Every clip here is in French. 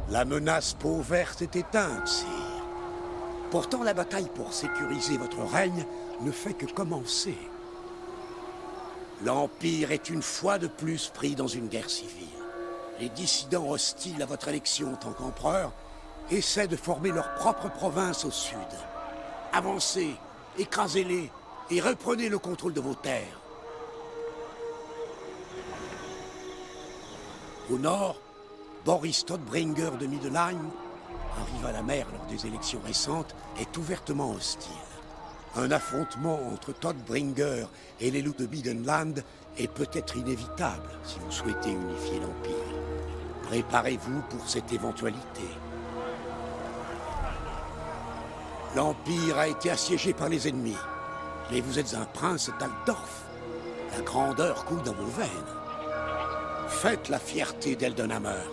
La menace peau verte est éteinte, sire. Pourtant, la bataille pour sécuriser votre règne ne fait que commencer. L'Empire est une fois de plus pris dans une guerre civile. Les dissidents hostiles à votre élection en tant qu'empereur essaient de former leur propre province au sud. Avancez, écrasez-les et reprenez le contrôle de vos terres. Au nord, Boris Todbringer de Middelheim, un rival amer lors des élections récentes, est ouvertement hostile. Un affrontement entre Todbringer et les loups de Bidenland est peut-être inévitable si vous souhaitez unifier l'Empire. Préparez-vous pour cette éventualité. L'Empire a été assiégé par les ennemis, mais vous êtes un prince d'Altdorf. La grandeur coule dans vos veines. Faites la fierté d'Eldenhammer.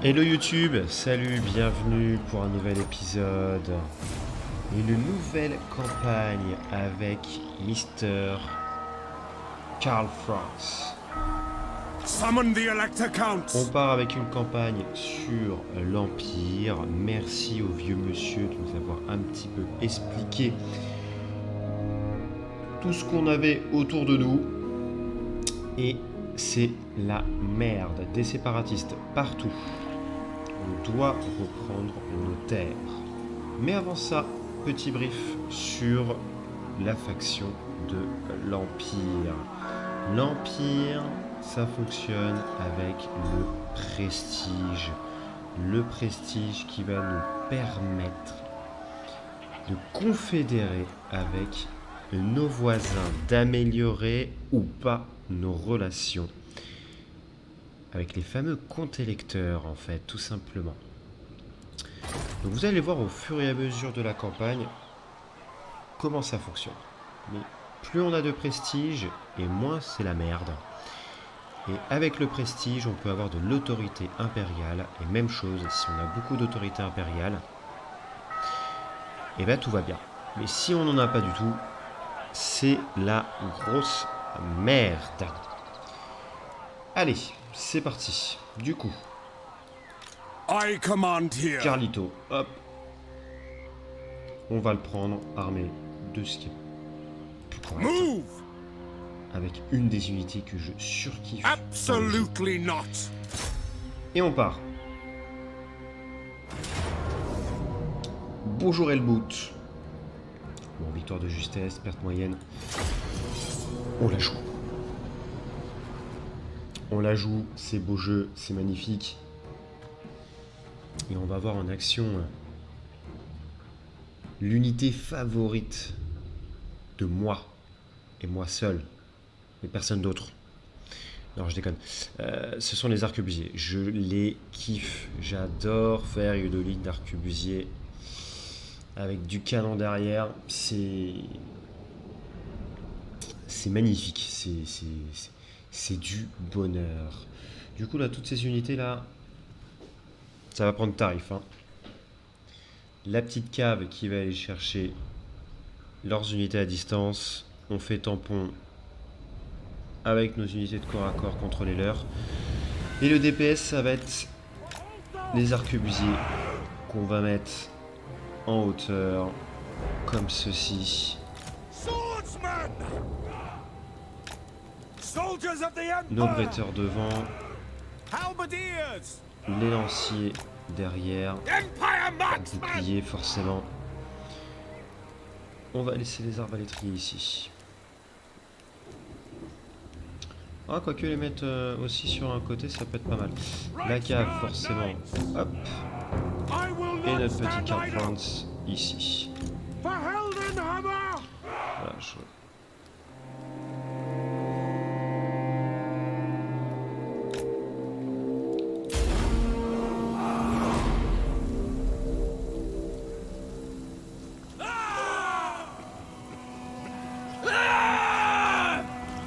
Hello YouTube, salut, bienvenue pour un nouvel épisode. Une nouvelle campagne avec Mr. Karl Franz. Summon the Elector Count. On part avec une campagne sur l'Empire. Merci au vieux monsieur de nous avoir un petit peu expliqué tout ce qu'on avait autour de nous. Et c'est la merde, des séparatistes partout. On doit reprendre nos terres. Mais avant ça, petit brief sur la faction de l'Empire. L'Empire, ça fonctionne avec le prestige. Le prestige qui va nous permettre de confédérer avec nos voisins, d'améliorer ou pas nos relations avec les fameux comptes électeurs, en fait, tout simplement. Donc vous allez voir au fur et à mesure de la campagne comment ça fonctionne. Mais plus on a de prestige et moins c'est la merde. Et avec le prestige, on peut avoir de l'autorité impériale. Et même chose, si on a beaucoup d'autorité impériale, et bien tout va bien. Mais si on n'en a pas du tout, c'est la grosse merde. Allez, c'est parti. Du coup, I command here. Carlito, hop. On va le prendre armé de ce qui est plus correct. Move. Avec une des unités que je surkiffe. Absolutely not. Et on part. Bonjour Helmut. Bon, victoire de justesse, perte moyenne. On la joue. On la joue, c'est beau jeu, c'est magnifique. Et on va voir en action l'unité favorite de moi. Et moi seul. Et personne d'autre. Non, je déconne. Ce sont les arquebusiers. Je les kiffe. J'adore faire une ligne d'arquebusiers. Avec du canon derrière. C'est magnifique. C'est du bonheur. Du coup, là, toutes ces unités-là, ça va prendre tarif. Hein. La petite cave qui va aller chercher leurs unités à distance. On fait tampon avec nos unités de corps à corps contre les leurs. Et le DPS, ça va être les arquebusiers qu'on va mettre en hauteur, comme ceci. Swordsman. Soldiers of the Nos Empire. bretteurs devant, Halberdiers. les lanciers derrière, Empire marksmen. bouclier forcément. On va laisser les arbalétriers ici. Ah, quoique les mettre aussi sur un côté, ça peut être pas mal. La cave, forcément. Hop. I will Et not notre petit stand Karl idle. Franz ici. For Heldenhammer. Voilà, je...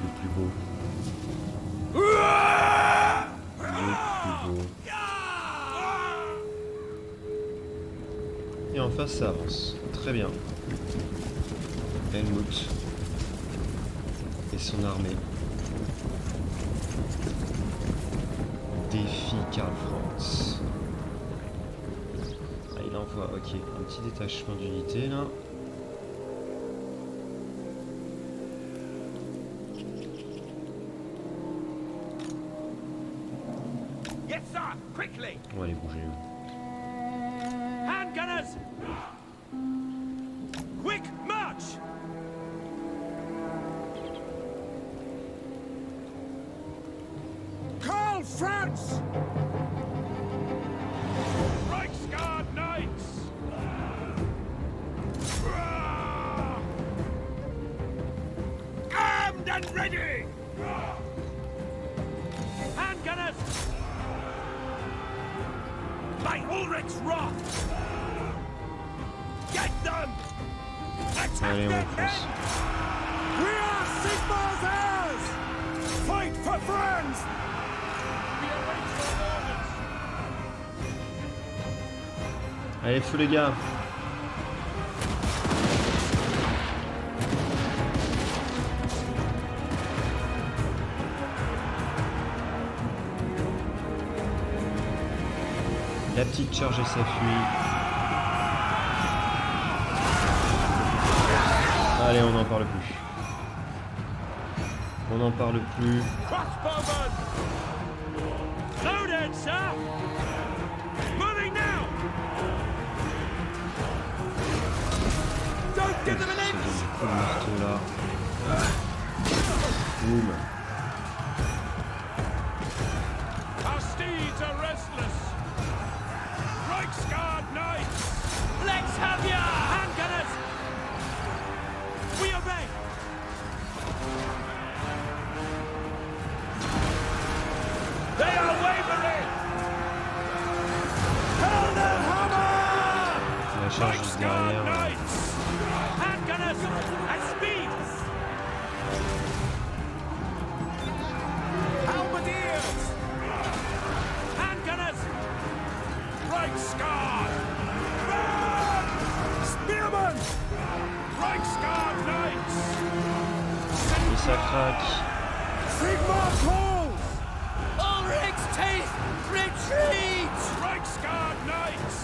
Le plus beau. Le plus beau. Et en face, ça avance. Très bien. Helmut et son armée défie Karl Franz. Ah, il envoie, ok, un petit détachement d'unités là. Yes, sir. Quickly. On va les bouger. Handgunners. Quick march. Karl Franz. Reichsguard Knights. Armed and ready. Handgunners. By Ulrich's wrath! Get them! Attack Allez, their on fonce. head! We are Sigmar's heirs! Fight for friends! We await your orders! Allez, feu les gars. La petite charge et ça fuit. Allez, on n'en parle plus. On n'en parle plus. Crossbowmen! Loaded, sir! Moving now! Don't give them an Ce inch! coup de marteau là. Boum. Our steeds are restless! Reichsguard Knights! Let's have ya! Handgunners! We obey! They are wavering! Heldenhammer! La charge juste derrière. Knights! Handgunners! At speed! Halberdiers! Handgunners! Reichsguard! Run! Spearmen! Reichsguard Knights! Et ça craque. Sigmar calls! Ulrich's teeth! Retreat! Reichsguard Knights!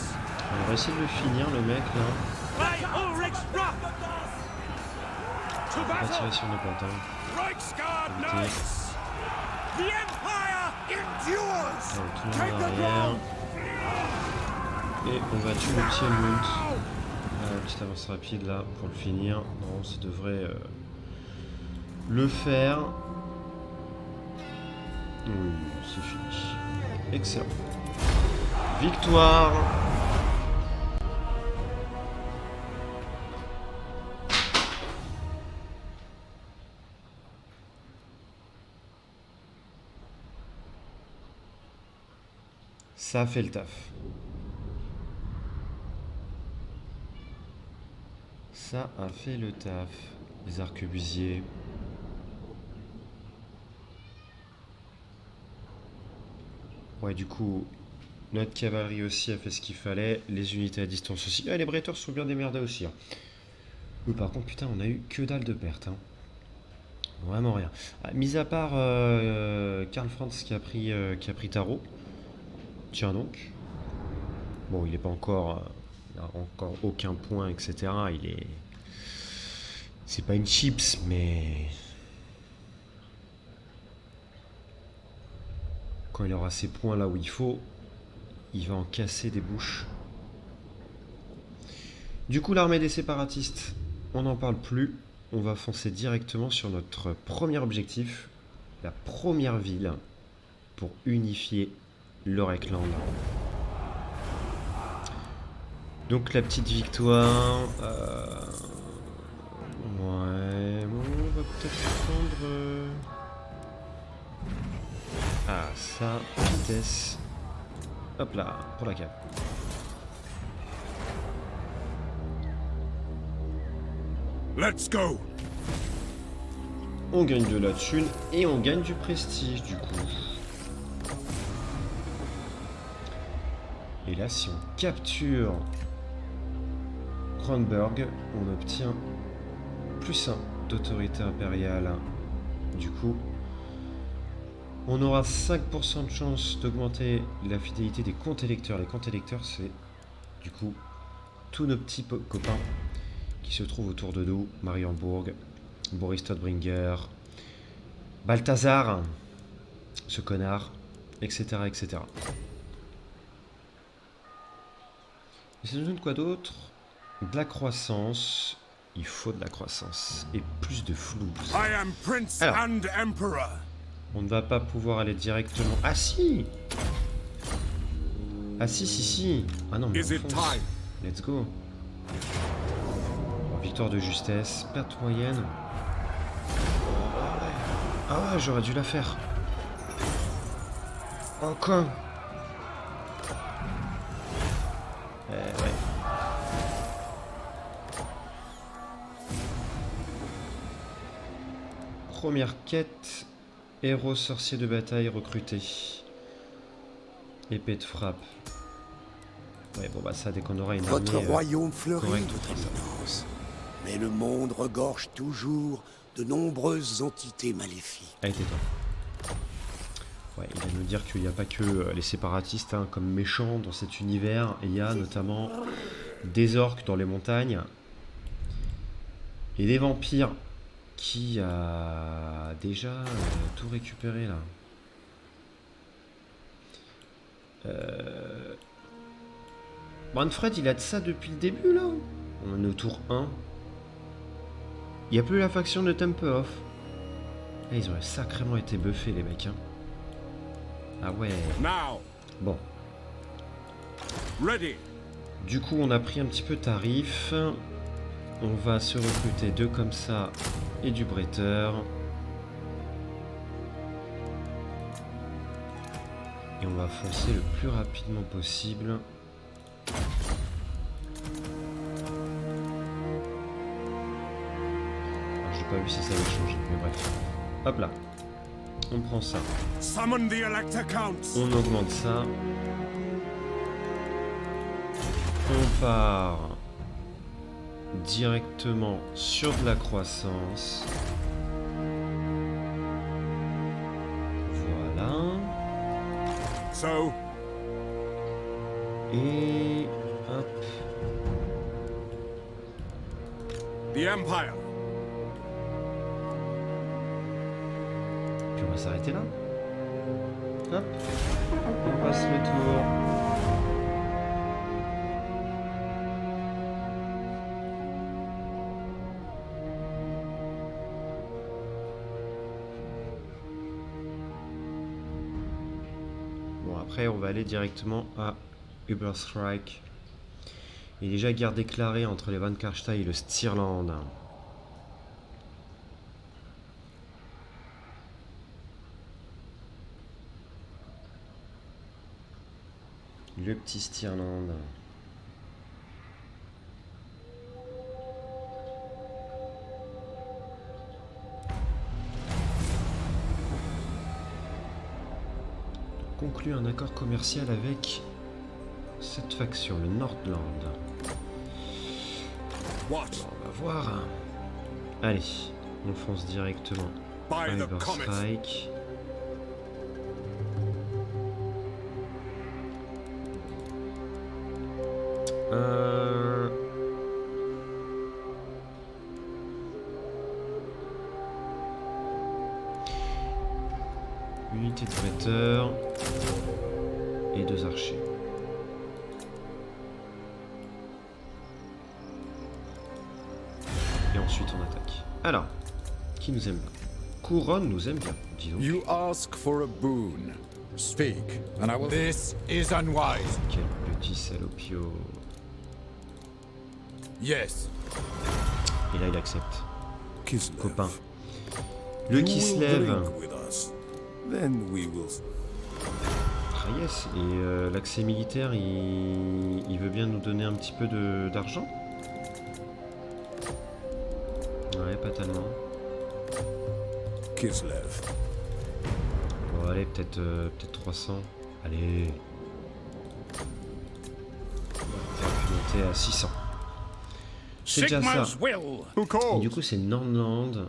On va essayer de le finir le mec là. By Ulrich's wrath! To On va battle! tirer sur nos points. Reichsguard Éviter. Knights! The Empire endures! Allez, tout le Take monde the derrière. ground! Et on va tuer le petit Helmut. Petite avance rapide là pour le finir. Non, ça devrait le faire. Oui, c'est fini. Excellent. Victoire. Ça fait le taf. Ça a fait le taf. Les arquebusiers. Ouais, du coup, notre cavalerie aussi a fait ce qu'il fallait. Les unités à distance aussi. Ah, les bretteurs sont bien démerdés aussi. Hein. Oui, par contre, putain, on a eu que dalle de pertes. Hein. Vraiment rien. Ah, mis à part Karl Franz qui a pris Tarot. Tiens donc. Bon, il n'est pas encore... il n'a encore aucun point, etc. Il est... C'est pas une chips, mais... Quand il aura ses points là où il faut, il va en casser des bouches. Du coup, l'armée des séparatistes, on n'en parle plus. On va foncer directement sur notre premier objectif, la première ville, pour unifier le Reckland. Donc la petite victoire. Ouais, bon, on va peut-être prendre. Ah, ça, vitesse. Hop là, pour la cave. Let's go! On gagne de la thune et on gagne du prestige du coup. Et là, si on capture Kronberg, on obtient +1 d'autorité impériale. Du coup, on aura 5% de chance d'augmenter la fidélité des comptes électeurs. Les comptes électeurs, c'est du coup tous nos petits copains qui se trouvent autour de nous. Marienbourg, Boris Todbringer, Balthazar, ce connard, etc. etc. Et ça nous donne quoi d'autre? De la croissance. Il faut de la croissance. Et plus de flou. I am Prince Alors. and Emperor. On ne va pas pouvoir aller directement... Ah si! Ah si. Ah non, mais Is on it fonce. time? Let's go. Victoire de justesse. Perte moyenne. Ah ouais, j'aurais dû la faire. Encore. Ouais. Première quête. Héros sorcier de bataille recruté. Épée de frappe. Ouais, bon bah ça, dès qu'on aura une Votre armée, royaume fleurit, correcte, votre éminence. Mais le monde regorge toujours de nombreuses entités maléfiques. Allez, tais-toi. Ouais, il va nous dire qu'il n'y a pas que les séparatistes hein, comme méchants dans cet univers. Il y a notamment des orques dans les montagnes. Et des vampires. Qui a déjà tout récupéré là? Manfred, il a de ça depuis le début là. On est au tour 1. Il n'y a plus la faction de Tempeoff. Ah, ils ont sacrément été buffés les mecs. Hein. Ah ouais. Now, Bon. ready. Du coup, on a pris un petit peu tarif. On va se recruter 2 comme ça et du bretteur. Et on va foncer le plus rapidement possible. Alors, j'ai pas vu si ça avait changé, mais bref. Hop là. On prend ça. Summon the Elector Counts. On augmente ça. On part directement sur de la croissance. Voilà. So, Et hop. the Empire. Puis on va s'arrêter là. Hop. On passe le tour. Bon, après, on va aller directement à Uberstrike. Il y a déjà guerre déclarée entre les Van Karstein et le Stirland. Le petit Stirland. Conclut un accord commercial avec cette faction, le Nordland. What? On va voir. Allez, on fonce directement à By the comet. Uberstrike. Unité de prêteur et 2 archers. Et ensuite on attaque. Alors, qui nous aime bien? Couronne nous aime bien, dis donc. You ask for a boon. Speak, and I will. This is unwise. Quel petit salopio. Yes. Et là il accepte. Kislev. Copain. Le You qui se will lève. drink with us. Then we will. Ah yes, et l'accès militaire, il veut bien nous donner un petit peu d'argent. Ouais, pas tellement. Kislev. Bon, allez, peut-être 300. Allez. On va pu monter à 600. C'est déjà ça. Sigma's will. Who Et called? du coup, c'est Nordland.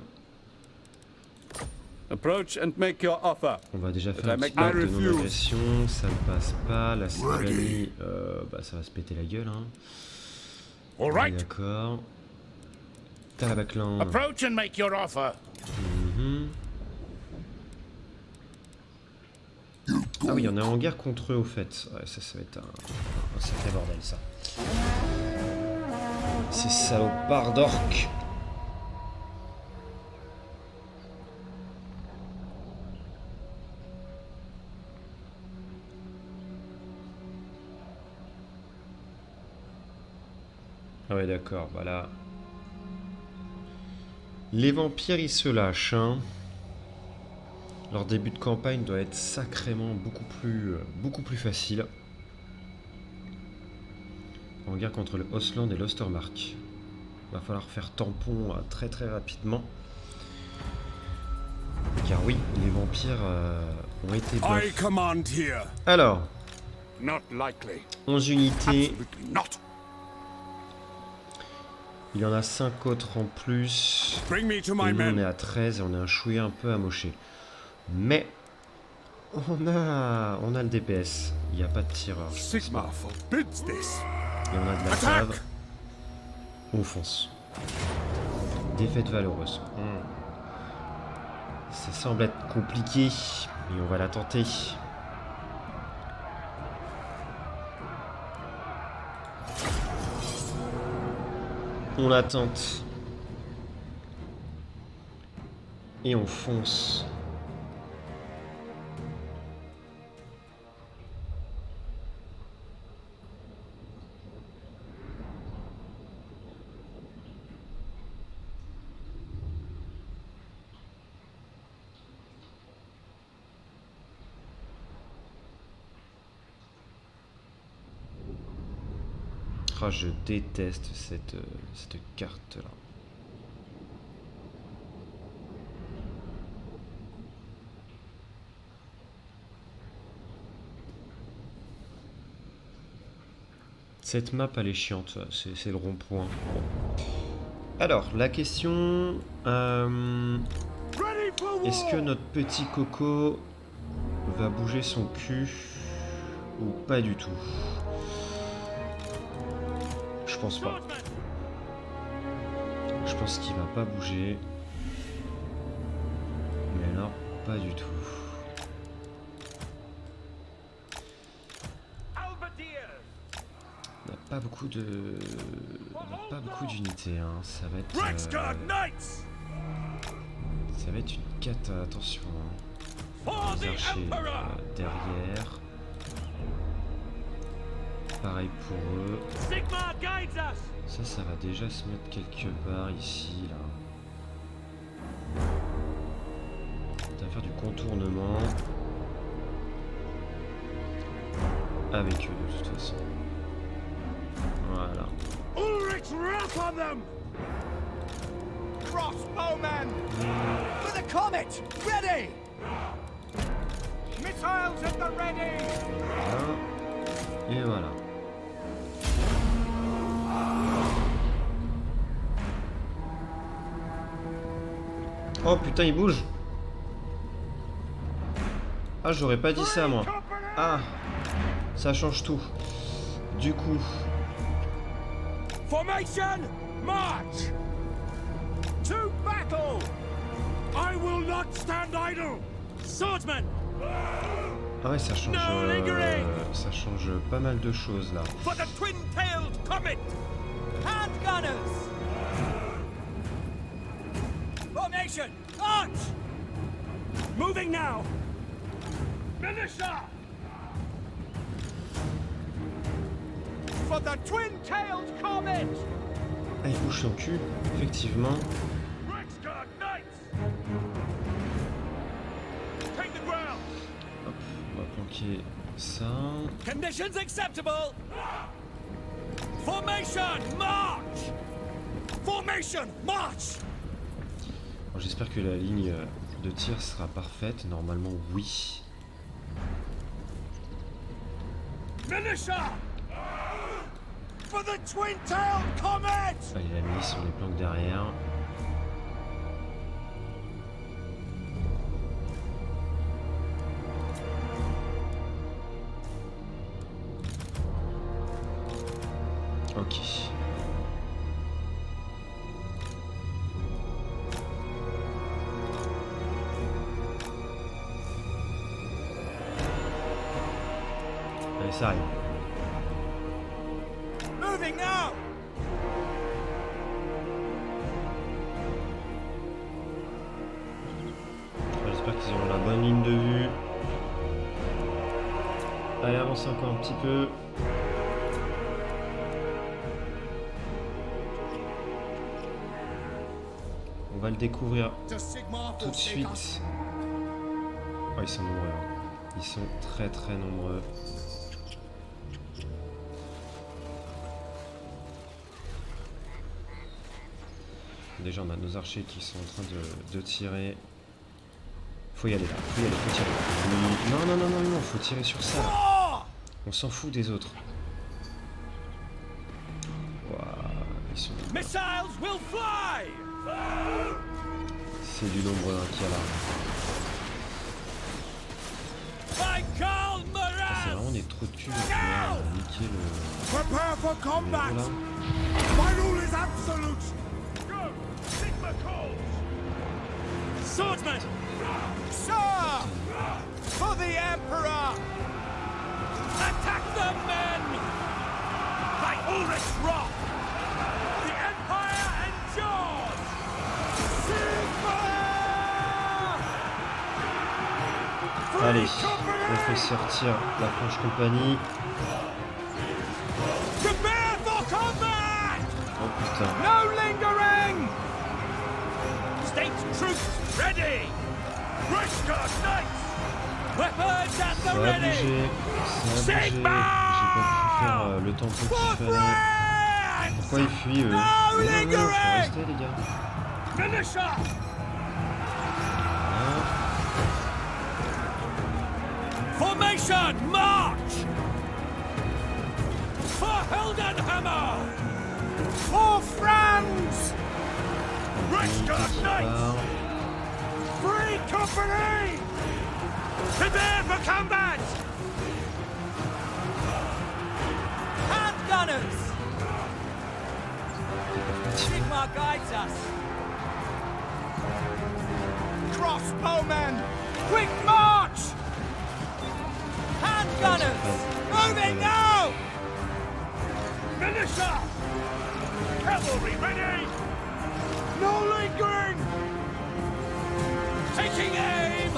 Approach and make your offer. On va déjà But faire I un petit make my acte de refuse. non-agression. Ça ne passe pas. La Sylvanie, bah, ça va se péter la gueule. Hein. All On est right. d'accord. Talabaklan. Approach and make your offer. Ah oui, on est en guerre contre eux au fait. Ouais, ça va être un sacré bordel ça. Ces salopards d'orques. Ah ouais d'accord, bah là... Les vampires ils se lâchent hein. Leur début de campagne doit être sacrément beaucoup plus facile. En guerre contre le Ostland et l'Ostermark. Va falloir faire tampon très rapidement. Car oui, les vampires ont été I buffs. command here. Alors, Not likely. 11 unités. Absolutely not. Il y en a 5 autres en plus. Bring me to Et my nous, on est men. à 13 et on est un chouïa un peu amoché. Mais on a le DPS. Il n'y a pas de tireur. Sigma forbids this. Et on a de la Attaque! cave. On fonce. Défaite valeureuse. Ça semble être compliqué, mais on va la tenter. On la tente. Et on fonce. Ah, je déteste cette carte-là. Cette map, elle est chiante, c'est le rond-point. Bon. Alors, la question... Ready for war. est-ce que notre petit coco va bouger son cul ou pas du tout? Je pense pas. Je pense qu'il va pas bouger. Mais alors, pas du tout. On n'a pas beaucoup de... On n'a pas beaucoup d'unités, hein. Ça va être... Rexguard Knights. ça va être une cata, attention. Hein. For Les the archers Emperor. derrière. Pareil pour eux. Sigma guides us. Ça va déjà se mettre quelque part ici, là. On va faire du contournement. Avec eux, de toute façon. Voilà. Ulrich's wrath on them. Crossbowmen. For the comet. Ready. Missiles at the ready. Voilà. Et voilà. Oh putain, il bouge. Ah, j'aurais pas dit ça, moi. Ah, ça change tout. Du coup, Formation. March. To battle. I will not stand idle. Swordsman. ah ouais, ça change pas mal de choses là. For the twin-tailed comet. Handgunners. Formation. March. Moving now. Militia. For the twin-tailed comet. Ah, il bouge son cul, effectivement. Rexguard Knights. Take the ground. Hop, on va planquer ça. Conditions acceptable. Formation, march. Formation, march. Bon, j'espère que la ligne de tir sera parfaite. Normalement, oui. Militia. for the twin-tailed comet! Allez, la milice, on les planque derrière. Ok. Allez, ça arrive. Moving now! J'espère qu'ils auront la bonne ligne de vue. Allez, avancez encore un petit peu. On va le découvrir To Sigmar tout de forsake us. suite. Oh, ils sont nombreux. Hein. Ils sont très très nombreux. Déjà, on a nos archers qui sont en train de tirer. Faut y aller là. Faut y aller. Faut tirer. Oui. Non, non, non, non, non. Faut tirer sur ça. Là. Ah! On s'en fout des autres. Waouh, ils sont... Missiles will fly! C'est du nombre hein, qu'il y a là. By Karl Ah, Moraz! c'est vraiment des trous de cul qui vont niquer le... Prepare for combat! Voilà. My rule is absolute! Go! Sigma calls! Swordsman! Sir! For the Emperor! Attack the men! By Ulrich Roth! The Empire endures! Sigma! Allez, on fait sortir la Franche Compagnie. Prepare for combat! Oh putain. No lingering! State troops ready! Reichsguard Knights! Weapons at Ça the a ready! bougé. Ça a bougé. J'ai pas pu faire le tempo qu'il For fallait. France! Pourquoi ils fuient eux? No Non, non, non, faut lingering! rester les gars. Militia! Hein. Formation, march! For Heldenhammer! For France! Reichsguard Qui Knights! part. Free company! Prepare for combat! Handgunners! Sigmar guides us! Crossbowmen! Quick march! Handgunners! Moving now! Militia! Cavalry ready! No lingering! Taking aim!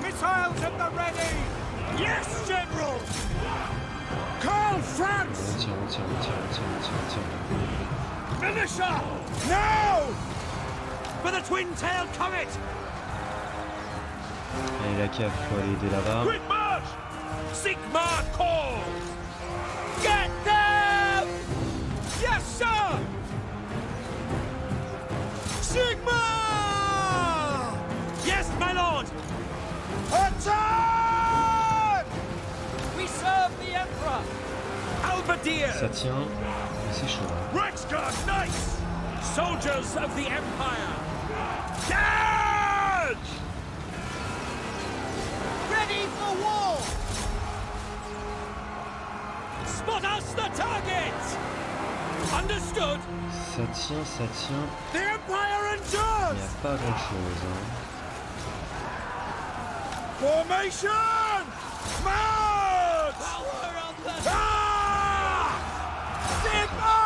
Missiles at the ready! Yes, General! Call France! On tire, on tire, on tire, on tire, on tire, on tire. Militia! Now! For the twin-tailed comet! Allez, la cave, faut aller aider là-bas. Quick march! Sigmar calls! Get them! Yes, sir! Sigmar! Yes, my lord! Attack! We serve the Emperor! Halberdier! Ça tient, mais c'est chaud. Hein. Reichsguard Knights! Soldiers of the Empire! Charge! Ready for war! Spot us the target! Understood! Ça tient, ça tient. The Empire Il n'y endures! a pas grand-chose. Hein. Formation! March! Power on the... Ah! Sigma!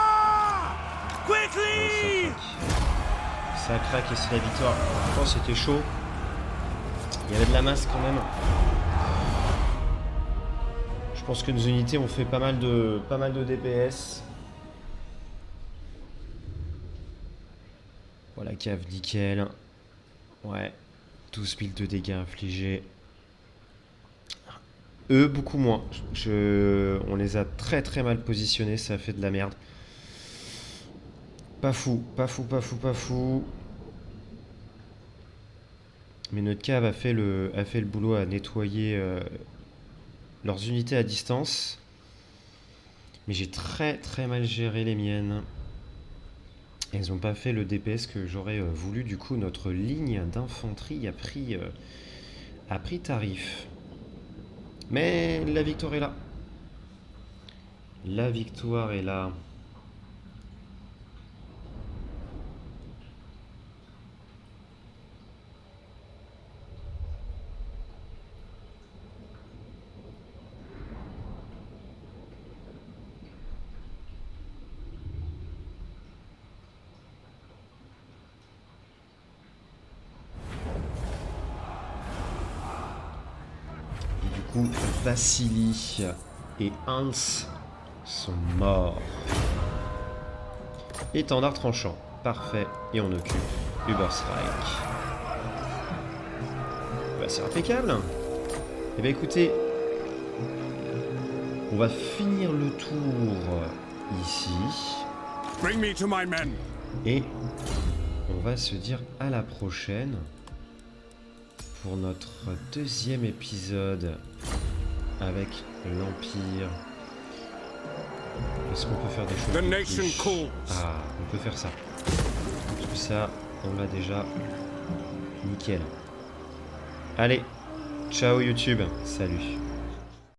Quickly! Ça craque et c'est la victoire. Je pense que c'était chaud. Il y avait de la masse quand même. Je pense que nos unités ont fait pas mal de DPS. Voilà, cave nickel. Ouais. 12 000 de dégâts infligés. Eux, beaucoup moins. On les a très très mal positionnés. Ça a fait de la merde. Pas fou, pas fou, pas fou, pas fou. Mais notre cave a fait le boulot à nettoyer leurs unités à distance. Mais j'ai très très mal géré les miennes. Elles n'ont pas fait le DPS que j'aurais voulu. Du coup, notre ligne d'infanterie a pris tarif. Mais la victoire est là. La victoire est là. Vassili et Hans sont morts. Étendard tranchant. Parfait. Et on occupe Übersreich. Bah, c'est impeccable. Et bah écoutez, on va finir le tour ici. Bring me to my men. Et on va se dire à la prochaine pour notre deuxième épisode avec l'Empire. Est-ce qu'on peut faire des choses The de nation plus? calls. Ah, on peut faire ça. Tout ça, on l'a déjà. Nickel. Allez, ciao YouTube. Salut.